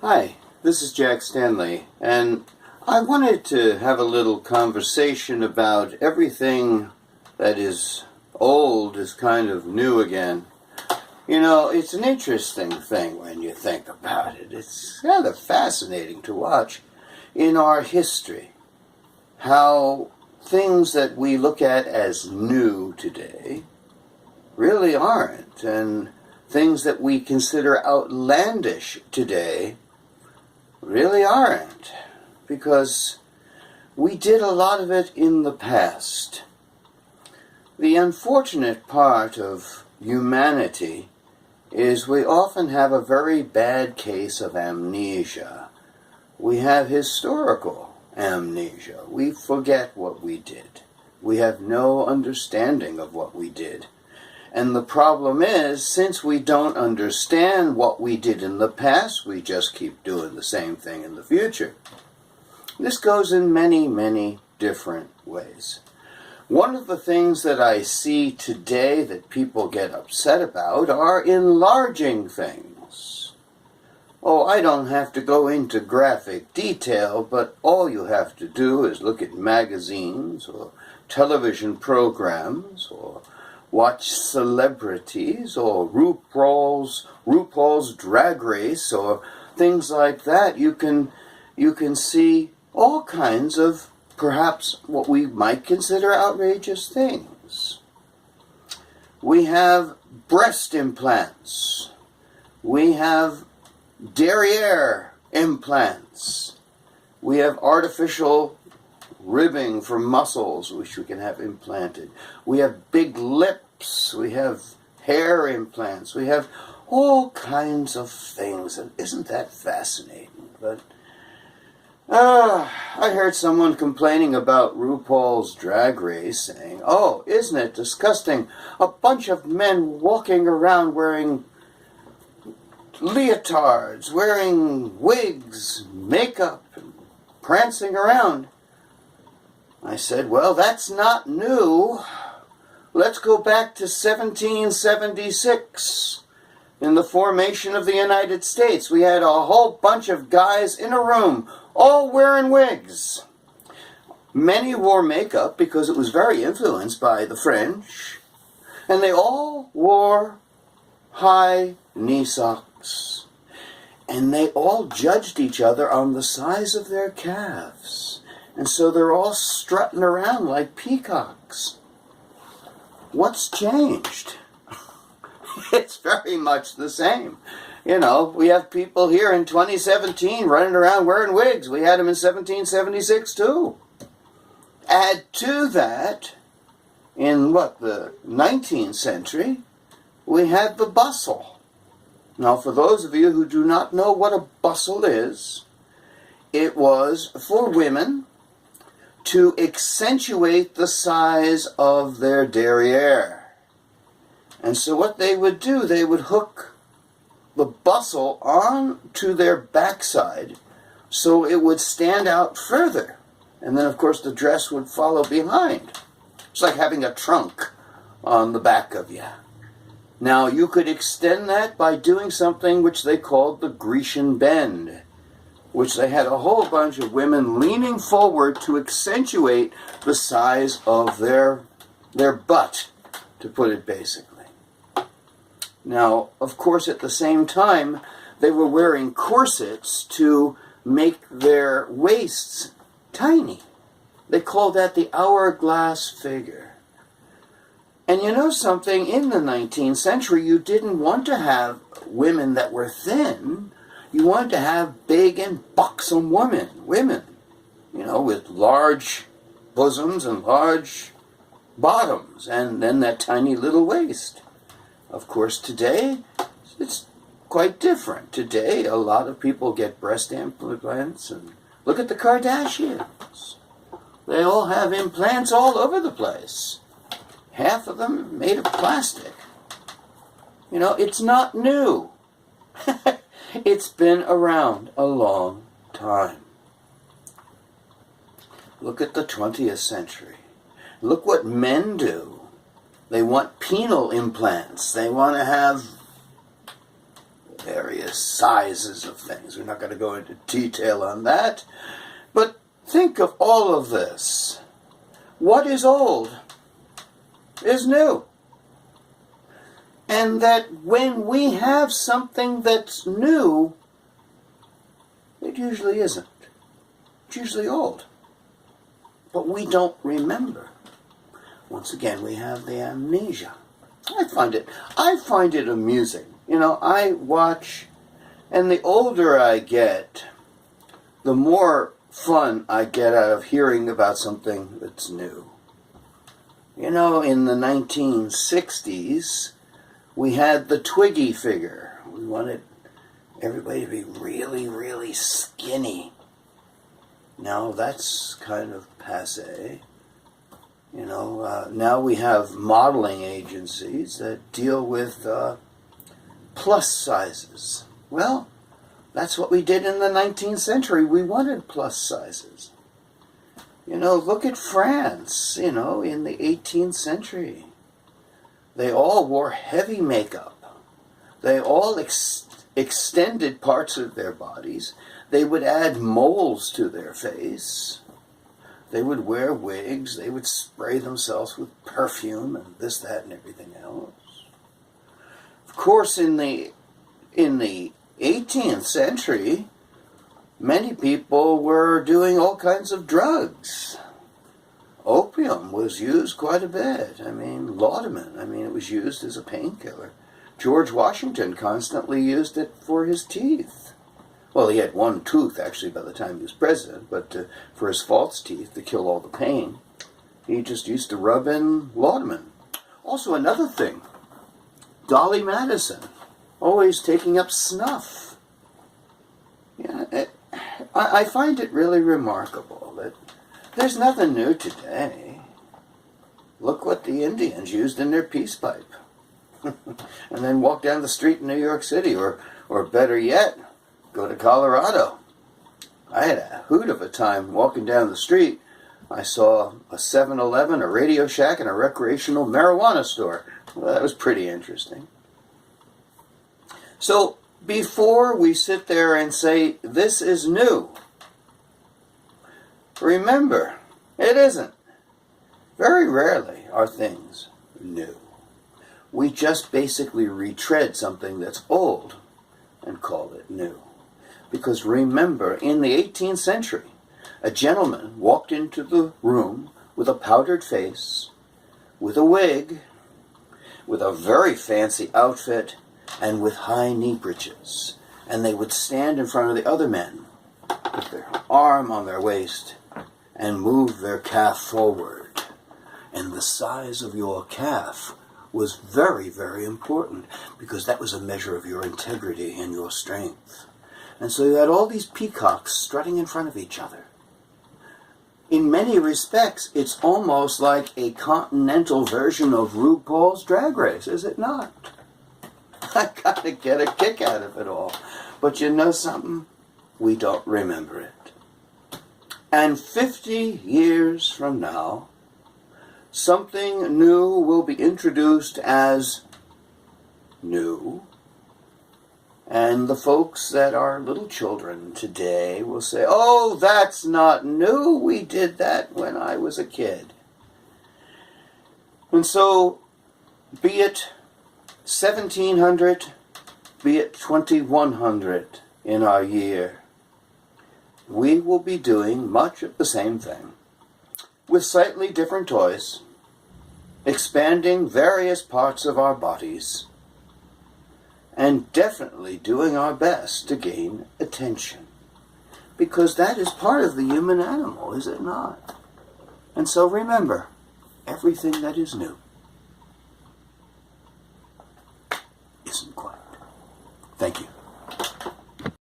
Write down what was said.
Hi, this is Jack Stanley, and I wanted to have a little conversation about everything that is old is kind of new again. You know, it's an interesting thing when you think about it. It's rather fascinating to watch in our history how things that we look at as new today really aren't, and things that we consider outlandish today really aren't, because we did a lot of it in the past. The unfortunate part of humanity is we often have a very bad case of amnesia. We have historical amnesia. We forget what we did. We have no understanding of what we did. And the problem is, since we don't understand what we did in the past, we just keep doing the same thing in the future. This goes in many, many different ways. One of the things that I see today that people get upset about are enlarging things. Oh, I don't have to go into graphic detail, but all you have to do is look at magazines or television programs or watch celebrities or RuPaul's Drag Race or things like that. You can see all kinds of perhaps what we might consider outrageous things. We have breast implants. We have derriere implants. We have artificial ribbing for muscles, which we can have implanted. We have big lips. We have hair implants. We have all kinds of things. And isn't that fascinating? But I heard someone complaining about RuPaul's Drag Race, saying, "Oh, isn't it disgusting? A bunch of men walking around wearing leotards, wearing wigs, makeup, and prancing around." I said, well, that's not new. Let's go back to 1776. In the formation of the United States, we had a whole bunch of guys in a room, all wearing wigs. Many wore makeup because it was very influenced by the French, and they all wore high knee socks. And they all judged each other on the size of their calves. And so they're all strutting around like peacocks. What's changed? It's very much the same. You know, we have people here in 2017 running around wearing wigs. We had them in 1776 too. Add to that, in the 19th century, we had the bustle. Now, for those of you who do not know what a bustle is, it was for women to accentuate the size of their derriere. And so what they would do, they would hook the bustle onto their backside so it would stand out further. And then, of course, the dress would follow behind. It's like having a trunk on the back of you. Now, you could extend that by doing something which they called the Grecian bend, which they had a whole bunch of women leaning forward to accentuate the size of their butt, to put it basically. Now, of course, at the same time, they were wearing corsets to make their waists tiny. They called that the hourglass figure. And you know something, in the 19th century, you didn't want to have women that were thin. You wanted to have big and buxom women, you know, with large bosoms and large bottoms, and then that tiny little waist. Of course, today, it's quite different. Today, a lot of people get breast implants, and look at the Kardashians. They all have implants all over the place. Half of them made of plastic. You know, it's not new. It's been around a long time. Look at the 20th century. Look what men do. They want penile implants. They want to have various sizes of things. We're not going to go into detail on that. But think of all of this. What is old is new. And that when we have something that's new, it usually isn't. It's usually old. But we don't remember. Once again, we have the amnesia. I find it amusing. You know, I watch, and the older I get, the more fun I get out of hearing about something that's new. You know, in the 1960s, we had the Twiggy figure. We wanted everybody to be really, really skinny. Now that's kind of passé. You know, now we have modeling agencies that deal with plus sizes. Well, that's what we did in the 19th century. We wanted plus sizes. You know, look at France, you know, in the 18th century. They all wore heavy makeup. They all extended parts of their bodies. They would add moles to their face. They would wear wigs. They would spray themselves with perfume and this, that, and everything else. Of course, in the 18th century, many people were doing all kinds of drugs. Opium was used quite a bit. I mean, laudanum. I mean, it was used as a painkiller. George Washington constantly used it for his teeth. Well, he had one tooth, actually, by the time he was president, but for his false teeth, to kill all the pain, he just used to rub in laudanum. Also, another thing, Dolly Madison, always taking up snuff. Yeah, I find it really remarkable that there's nothing new today. Look what the Indians used in their peace pipe. And then walk down the street in New York City, or better yet, go to Colorado. I had a hoot of a time walking down the street. I saw a 7-Eleven, a Radio Shack, and a recreational marijuana store. Well, that was pretty interesting. So, before we sit there and say, this is new, remember, it isn't. Very rarely are things new. We just basically retread something that's old and call it new. Because remember, in the 18th century, a gentleman walked into the room with a powdered face, with a wig, with a very fancy outfit, and with high knee breeches. And they would stand in front of the other men with their arm on their waist and move their calf forward. And the size of your calf was very, very important, because that was a measure of your integrity and your strength. And so you had all these peacocks strutting in front of each other. In many respects, it's almost like a continental version of RuPaul's Drag Race, is it not? I gotta get a kick out of it all. But you know something? We don't remember it. And 50 years from now, something new will be introduced as new. And the folks that are little children today will say, oh, that's not new. We did that when I was a kid. And so, be it 1700, be it 2100 in our year, we will be doing much of the same thing, with slightly different toys, expanding various parts of our bodies, and definitely doing our best to gain attention. Because that is part of the human animal, is it not? And so remember, everything that is new isn't quite. Thank you.